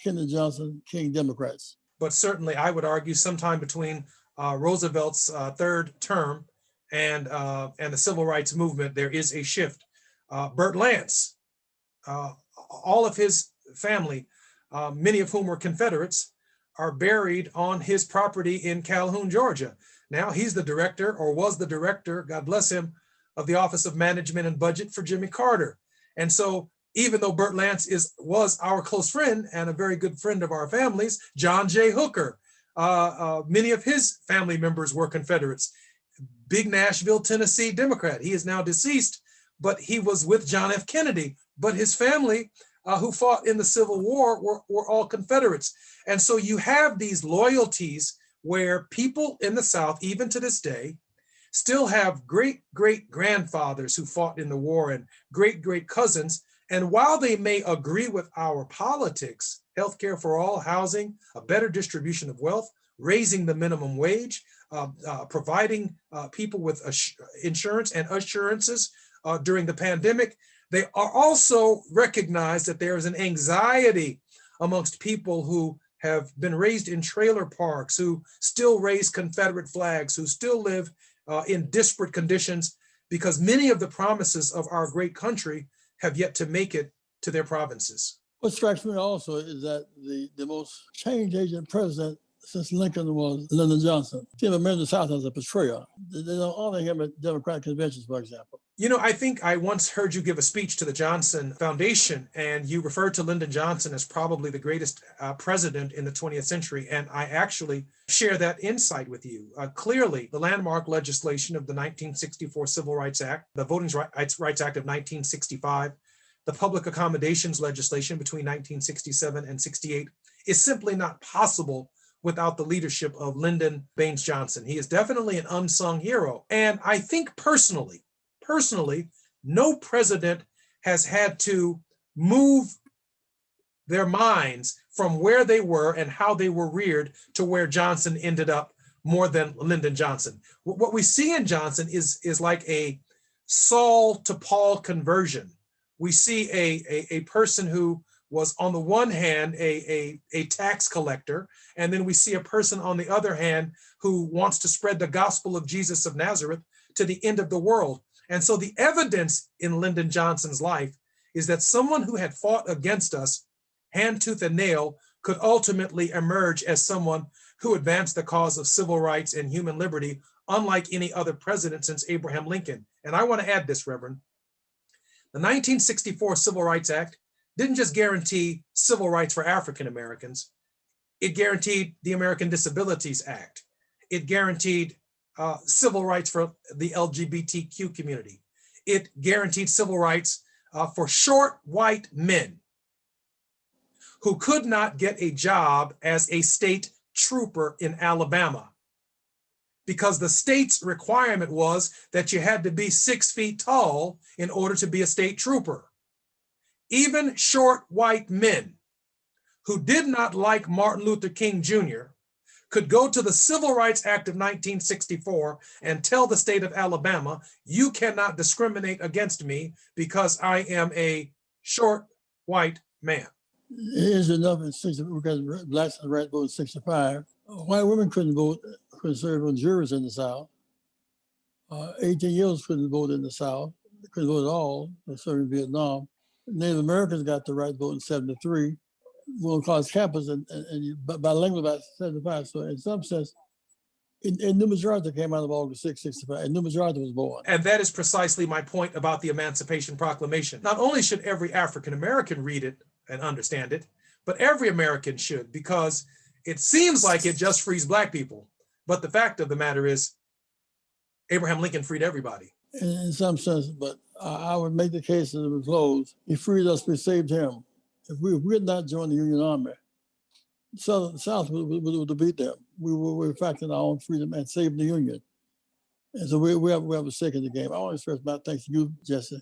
Kennedy Johnson, King Democrats. But certainly, I would argue sometime between Roosevelt's third term and the Civil Rights Movement, there is a shift. Burt Lance, all of his family, many of whom were Confederates, are buried on his property in Calhoun, Georgia. Now he's the director, or was the director, God bless him, of the Office of Management and Budget for Jimmy Carter. And so even though Burt Lance was our close friend and a very good friend of our families, John J. Hooker, many of his family members were Confederates. Big Nashville, Tennessee Democrat. He is now deceased, but he was with John F. Kennedy. But his family, who fought in the Civil War, were all Confederates. And so you have these loyalties where people in the South, even to this day, still have great-great-grandfathers who fought in the war and great-great cousins. And while they may agree with our politics, healthcare for all, housing, a better distribution of wealth, raising the minimum wage, providing people with insurance and assurances during the pandemic, they are also recognized that there is an anxiety amongst people who have been raised in trailer parks, who still raise Confederate flags, who still live in disparate conditions, because many of the promises of our great country have yet to make it to their provinces. What strikes me also is that the most change agent president since Lincoln was Lyndon Johnson. Tim men in the South as a betrayer. They don't honor him at Democratic conventions, for example. You know, I think I once heard you give a speech to the Johnson Foundation, and you referred to Lyndon Johnson as probably the greatest president in the 20th century. And I actually share that insight with you. Clearly, the landmark legislation of the 1964 Civil Rights Act, the Voting Rights Act of 1965, the public accommodations legislation between 1967 and 68 is simply not possible without the leadership of Lyndon Baines Johnson. He is definitely an unsung hero. And I think personally, no president has had to move their minds from where they were and how they were reared to where Johnson ended up more than Lyndon Johnson. What we see in Johnson is like a Saul to Paul conversion. We see a person who was on the one hand a tax collector, and then we see a person on the other hand who wants to spread the gospel of Jesus of Nazareth to the end of the world. And so the evidence in Lyndon Johnson's life is that someone who had fought against us hand, tooth, and nail could ultimately emerge as someone who advanced the cause of civil rights and human liberty, unlike any other president since Abraham Lincoln. And I want to add this, Reverend. The 1964 Civil Rights Act didn't just guarantee civil rights for African Americans, it guaranteed the American Disabilities Act. It guaranteed civil rights for the LGBTQ community. It guaranteed civil rights for short white men who could not get a job as a state trooper in Alabama because the state's requirement was that you had to be 6 feet tall in order to be a state trooper. Even short white men who did not like Martin Luther King Jr. could go to the Civil Rights Act of 1964 and tell the state of Alabama, you cannot discriminate against me because I am a short white man. It is enough in 60, because blacks had the right to vote in 65. White women couldn't vote, couldn't serve on juries in the South. 18-year-olds couldn't vote in the South. They couldn't vote at all. They served in Vietnam. Native Americans got the right to vote in 73. Going across campus and bilingual by 75. So in some sense, a new majority came out of August 6, 65. A new majority was born. And that is precisely my point about the Emancipation Proclamation. Not only should every African American read it and understand it, but every American should, because it seems like it just frees black people. But the fact of the matter is, Abraham Lincoln freed everybody. In some sense, but I would make the case that it was closed. He freed us, we saved him. If we had not joined the Union Army, the South would defeat them. We were fighting our own freedom and saving the Union. And so we have a stake in the game. I want to express my thanks to you, Jesse.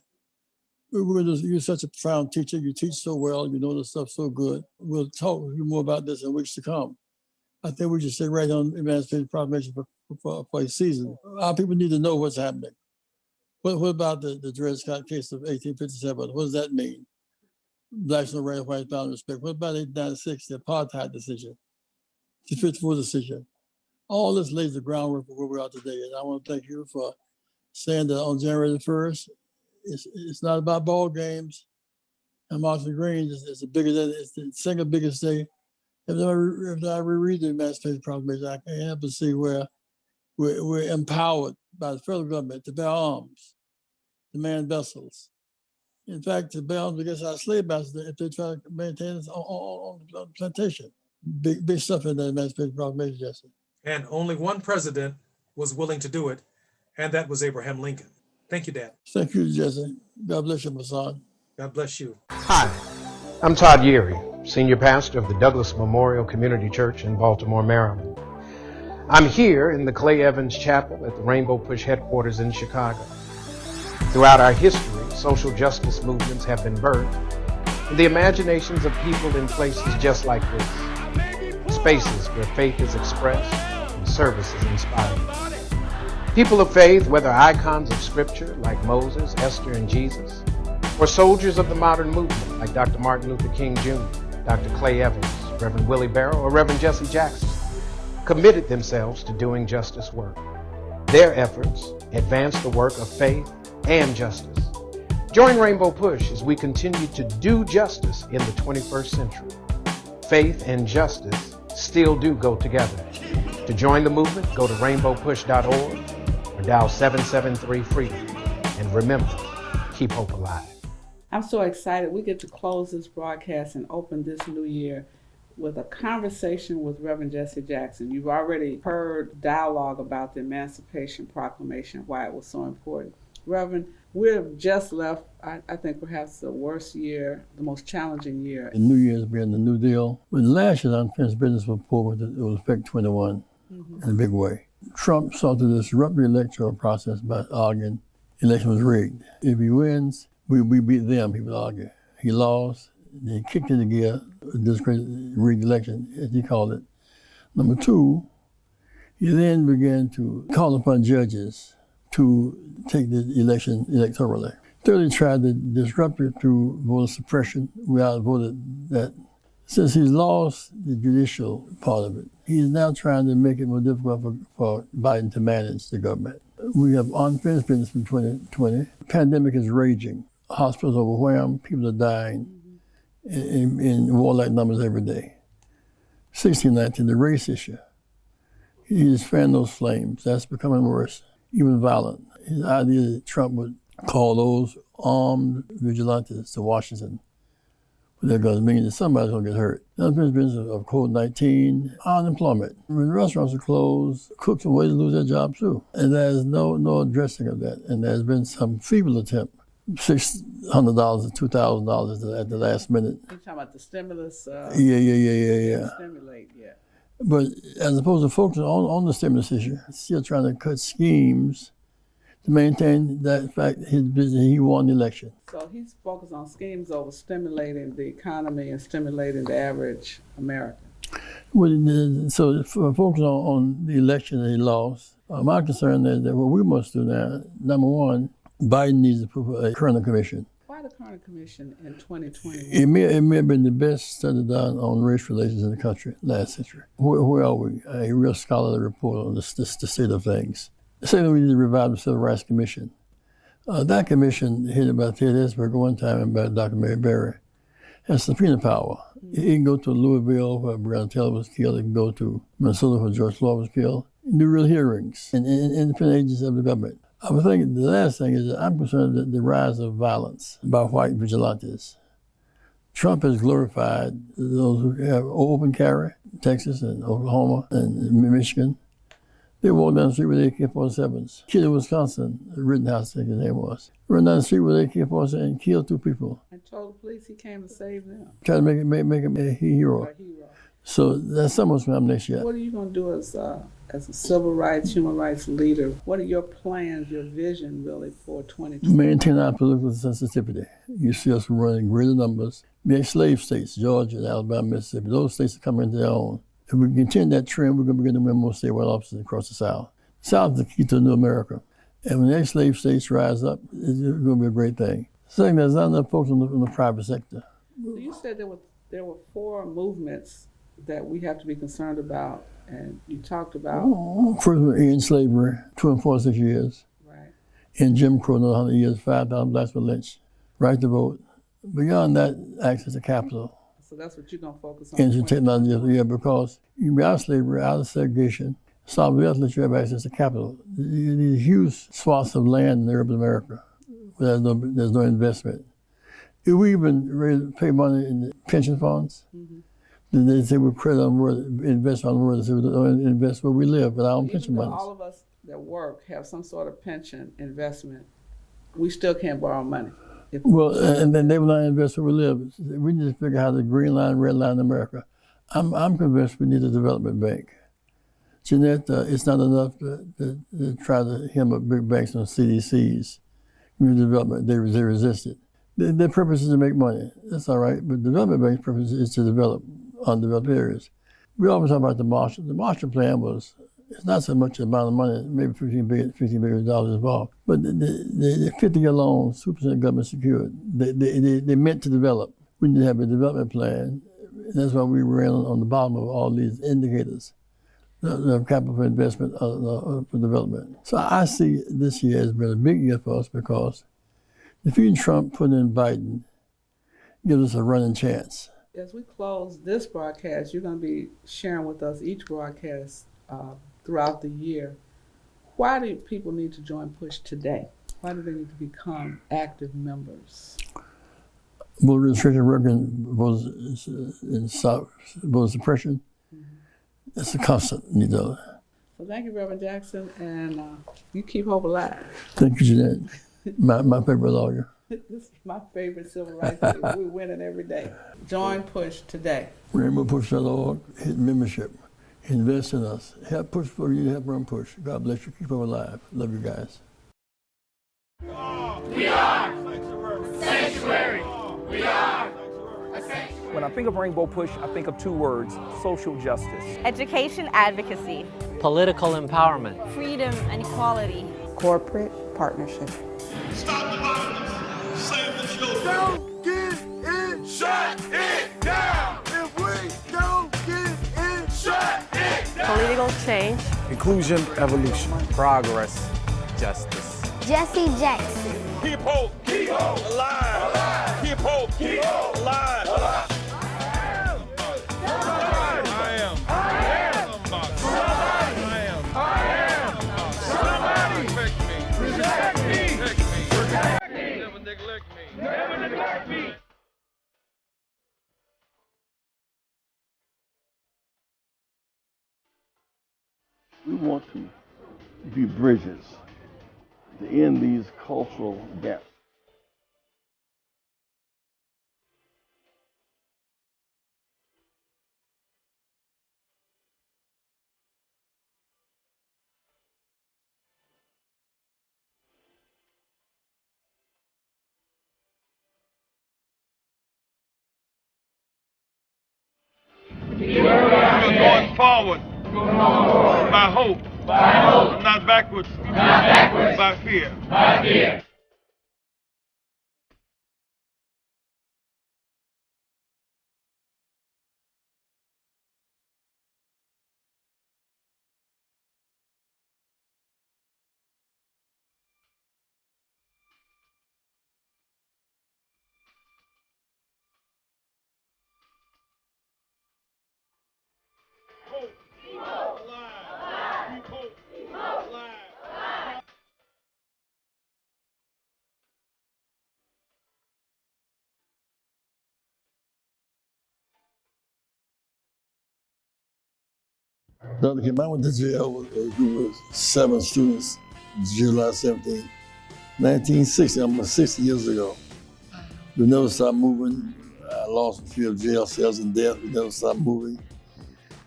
You're such a profound teacher. You teach so well. You know this stuff so good. We'll talk with you more about this in weeks to come. I think we should sit right on Emancipation Proclamation for a season. Our people need to know what's happening. What about the Dred Scott case of 1857? What does that mean? Blacks no right, whites bound respect. What about 1896, the apartheid decision, the 54 decision? All this lays the groundwork for where we are today. And I want to thank you for saying that on January the 1st, it's not about ball games and Martin Green. It's the single biggest day. If I reread the Emancipation Proclamation, I can't help but see where we're empowered by the federal government to bear arms, to man vessels. In fact, to bear arms against our slave masters if they try to maintain us on the plantation. Big stuff in the Emancipation Proclamation, Jesse. And only one president was willing to do it, and that was Abraham Lincoln. Thank you, Dad. Thank you, Jesse. God bless you, my son. God bless you. Hi, I'm Todd Yeary, Senior Pastor of the Douglas Memorial Community Church in Baltimore, Maryland. I'm here in the Clay Evans Chapel at the Rainbow Push headquarters in Chicago. Throughout our history, social justice movements have been birthed in the imaginations of people in places just like this, spaces where faith is expressed and service is inspired. People of faith, whether icons of scripture like Moses, Esther, and Jesus, or soldiers of the modern movement like Dr. Martin Luther King Jr., Dr. Clay Evans, Reverend Willie Barrow, or Reverend Jesse Jackson, committed themselves to doing justice work. Their efforts advanced the work of faith and justice. Join Rainbow Push as we continue to do justice in the 21st century. Faith and justice still do go together. To join the movement, go to rainbowpush.org or dial 773-FREEDOM. And remember, keep hope alive. I'm so excited. We get to close this broadcast and open this new year with a conversation with Reverend Jesse Jackson. You've already heard dialogue about the Emancipation Proclamation, why it was so important. Reverend, we've just left, I think, perhaps the worst year, the most challenging year. The New Year's being the New Deal. When last year's unfinished business was pulled, it was Effect 21 in a big way. Trump sought to disrupt the electoral process by arguing the election was rigged. If he wins, we beat them, he would argue. He lost, then he kicked into gear, this rigged election, as he called it. Number two, he then began to call upon judges to take the election electorally. Third, he tried to disrupt it through voter suppression. We outvoted that. Since he's lost the judicial part of it, he's now trying to make it more difficult for Biden to manage the government. We have unfinished business from 2020. Pandemic is raging. Hospitals overwhelmed, people are dying in warlike numbers every day. 1619, the race issue. He's fanned those flames. That's becoming worse, even violent. His idea that Trump would call those armed vigilantes to Washington with their guns, meaning that somebody's going to get hurt. The unfinished business of COVID-19, unemployment. When restaurants are closed, cooks and waiters lose their jobs too. And there's no addressing of that. And there's been some feeble attempt. $600 to $2,000 at the last minute. You're talking about the stimulus? Yeah. Stimulate, yeah. But as opposed to focusing on the stimulus issue, still trying to cut schemes to maintain that fact his business, he won the election. So he's focused on schemes over stimulating the economy and stimulating the average American. Well, so for focus on the election that he lost, my concern is that what we must do now, number one, Biden needs to put a Kerner Commission. Why the Kerner Commission in 2020? It may have been the best study done on race relations in the country last century. Where are we? A real scholarly report on the state of things. Secondly, we need to revive the Civil Rights Commission. That commission, headed by Ted Esberg one time and by Dr. Mary Berry, has subpoena power. It can go to Louisville where Breonna Taylor was killed. It can go to Minnesota where George Floyd was killed. Do real hearings in independent agencies of the government. I was thinking the last thing is that I'm concerned that the rise of violence by white vigilantes. Trump has glorified those who have open carry, Texas and Oklahoma and Michigan. They walk down the street with AK-47s. Kid in Wisconsin, Rittenhouse, I think his name was, ran down the street with AK-47 and killed 2 people. And told the police he came to save them. Try to make him a hero. So that's someone's amnesia. What are you going to do as a civil rights, human rights leader? What are your plans, your vision really for 2020? Maintain our political sensitivity. You see us running greater numbers. The slave states, Georgia, Alabama, Mississippi, those states are coming into their own. If we continue that trend, we're going to begin to win more statewide offices across the South. The South is the key to a new America. And when the slave states rise up, it's going to be a great thing. Second, there's not enough folks in the private sector. So you said there were 4 movements that we have to be concerned about, and you talked about. First, in slavery, 2 and 4, 6 years. Right. In Jim Crow, another 100 years, 5,000 blacks were lynched. Right to vote. Beyond that, access to capital. So that's what you're going to focus on. Into technology, yeah, because you can be out of slavery, out of segregation. Somebody else let you have access to capital. You need huge swaths of land in urban America where there's no investment. If we even pay money in the pension funds, then they say we credit on where invest on where they say we don't invest where we live with our own pension Even though funds. all of us that work have some sort of pension investment, we still can't borrow money. Well, and then they will not invest where we live. We need to figure out how the green line, red line in America. I'm convinced we need a development bank. Jeanette, it's not enough to try to hem up big banks on CDCs. Community development, they resist it. Their purpose is to make money. That's all right, but the development bank's purpose is to develop undeveloped areas. We always talk about the Marshall. The Marshall Plan it's not so much the amount of money, maybe $15 billion involved, but the 50-year loans, 2% government secured. They meant to develop. We need to have a development plan. That's why we ran on the bottom of all these indicators of capital for investment for development. So I see this year has been a big year for us because defeating Trump, putting in Biden, gives us a running chance. As we close this broadcast, you're going to be sharing with us each broadcast throughout the year. Why do people need to join PUSH today? Why do they need to become active members? Voter registration work in voter suppression. It's a constant need to. So thank you, Reverend Jackson, and you keep hope alive. Thank you, Jeanette. My favorite lawyer. This is my favorite civil rights leader. We're winning every day. Join PUSH today. RainbowPush.org, hit membership. Invest in us. Help push for you, help run PUSH. God bless you. Keep them alive. Love you guys. We are sanctuary. We are a sanctuary. When I think of Rainbow PUSH, I think of 2 words: social justice. Education advocacy. Political empowerment. Freedom and equality. Corporate partnership. Stop the violence. Save the children. Don't get in. Shut it down. If we don't get in, shut it down. Political change. Inclusion, evolution. Progress, justice. Jesse Jackson. Keep hope. Keep hope alive. Alive. Keep hope. Keep hope alive. Alive. We want to be bridges to end these cultural gaps. We are forward. By hope. Not backwards. By fear. Dr. Kim, I went to jail with a group of 7 students, July 17, 1960, almost 60 years ago. We never stopped moving. I lost a few of jail cells and death. We never stopped moving.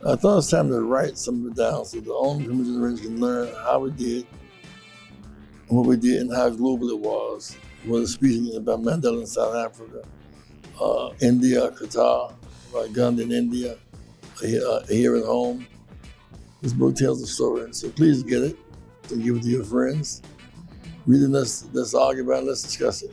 I thought it was time to write some of it down so the older generation can learn how we did, and what we did, and how global it was. Whether speaking about Mandela in South Africa, India, Qatar, Gandhi in India, here at home. This book tells the story, so please get it and give it to your friends. Read it, let's argue about it, let's discuss it.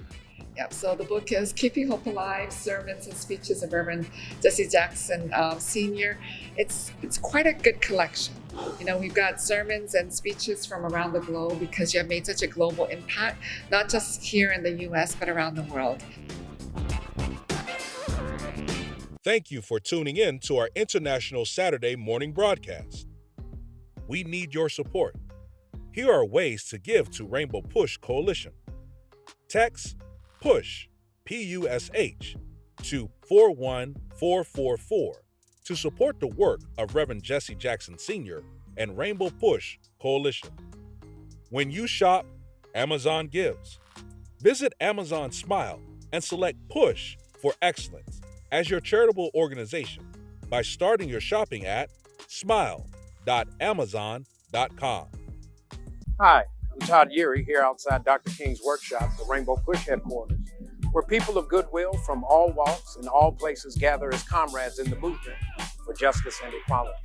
Yep, so the book is Keeping Hope Alive, Sermons and Speeches of Reverend Jesse Jackson Sr. It's quite a good collection. You know, we've got sermons and speeches from around the globe because you have made such a global impact, not just here in the US, but around the world. Thank you for tuning in to our International Saturday morning broadcast. We need your support. Here are ways to give to Rainbow Push Coalition. Text PUSH, P-U-S-H, to 41444 to support the work of Reverend Jesse Jackson Sr. and Rainbow Push Coalition. When you shop, Amazon gives. Visit Amazon Smile and select PUSH for Excellence as your charitable organization by starting your shopping at smile.amazon.com. Hi, I'm Todd Yeary here outside Dr. King's workshop, the Rainbow Push headquarters, where people of goodwill from all walks and all places gather as comrades in the movement for justice and equality.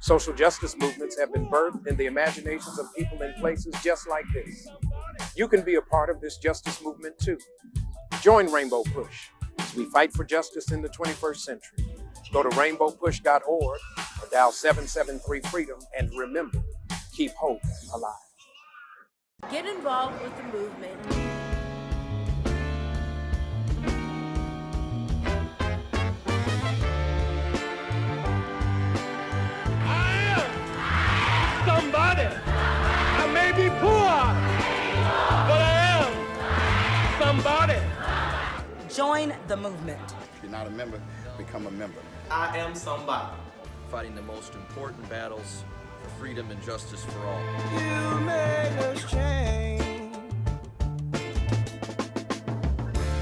Social justice movements have been birthed in the imaginations of people in places just like this. You can be a part of this justice movement too. Join Rainbow Push as we fight for justice in the 21st century. Go to rainbowpush.org or dial 773-FREEDOM and remember, keep hope alive. Get involved with the movement. Somebody. I may be poor, but I am somebody. Join the movement. If you're not a member, become a member. I am somebody. Fighting the most important battles for freedom and justice for all. You made us change.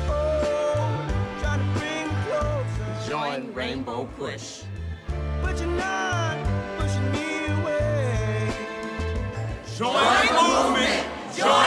Oh, trying to bring closer. Join Rainbow Push. But you're not pushing me away. Join the movement. Join